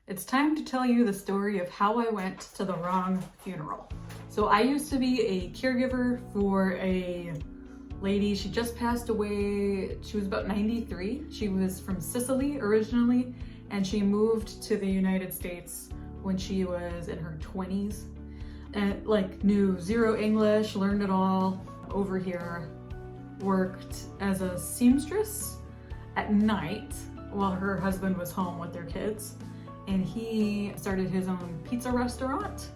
It's time to tell you the story of how I went to the wrong funeral. So I used to be a caregiver for a lady. She just passed away. She was about 93. She was from Sicily originally, and she moved to the United States when she was in her 20s. And knew zero English, learned it all over here, worked as a seamstress at night while her husband was home with their kids. And he started his own pizza restaurant,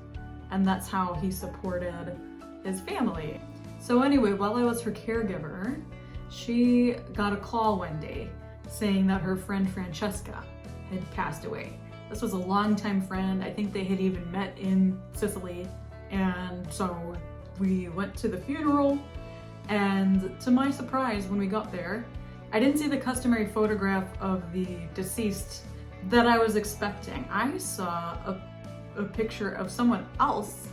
and that's how he supported his family. So anyway, while I was her caregiver, she got a call one day saying that her friend Francesca had passed away. This was a longtime friend. I think they had even met in Sicily. And so we went to the funeral, and to my surprise, when we got there, I didn't see the customary photograph of the deceased that I was expecting. I saw a picture of someone else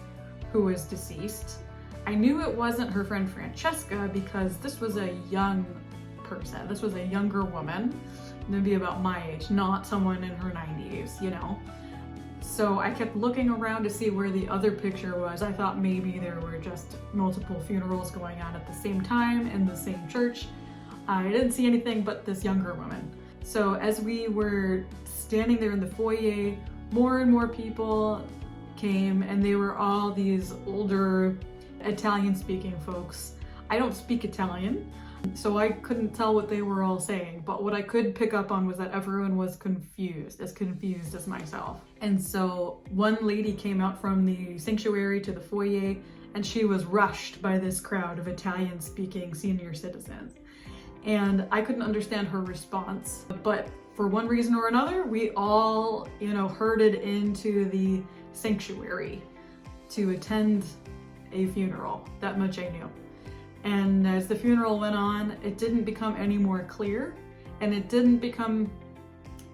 who was deceased. I knew it wasn't her friend Francesca because this was a young person. This was a younger woman, maybe about my age, not someone in her 90s, you know? So I kept looking around to see where the other picture was. I thought maybe there were just multiple funerals going on at the same time in the same church. I didn't see anything but this younger woman. So as we were standing there in the foyer, more and more people came, and they were all these older Italian-speaking folks. I don't speak Italian, so I couldn't tell what they were all saying, but what I could pick up on was that everyone was confused as myself. And so one lady came out from the sanctuary to the foyer, and she was rushed by this crowd of Italian-speaking senior citizens. And I couldn't understand her response, but for one reason or another, we all, herded into the sanctuary to attend a funeral. That much I knew. And as the funeral went on, it didn't become any more clear, and it didn't become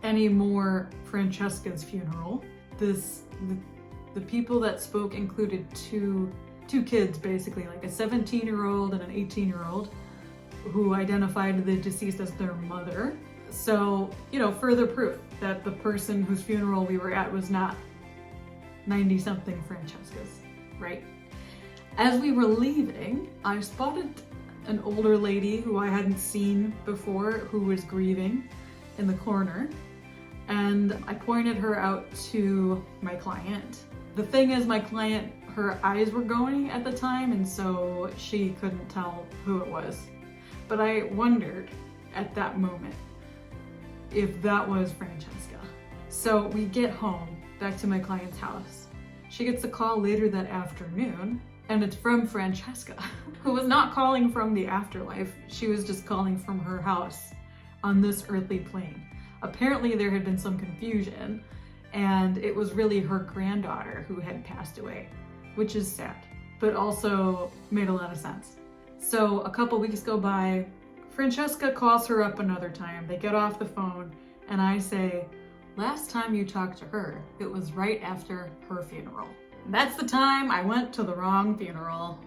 any more Francesca's funeral. The people that spoke included two kids, basically, like a 17-year-old and an 18-year-old, who identified the deceased as their mother. So, further proof that the person whose funeral we were at was not 90-something Francesca's, right? As we were leaving, I spotted an older lady who I hadn't seen before, who was grieving in the corner, and I pointed her out to my client. The thing is, my client, her eyes were going at the time, and so she couldn't tell who it was. But I wondered at that moment if that was Francesca. So we get home, back to my client's house. She gets a call later that afternoon, and it's from Francesca, who was not calling from the afterlife. She was just calling from her house on this earthly plane. Apparently there had been some confusion, and it was really her granddaughter who had passed away, which is sad, but also made a lot of sense. So a couple weeks go by, Francesca calls her up another time. They get off the phone, and I say, last time you talked to her, it was right after her funeral. And that's the time I went to the wrong funeral.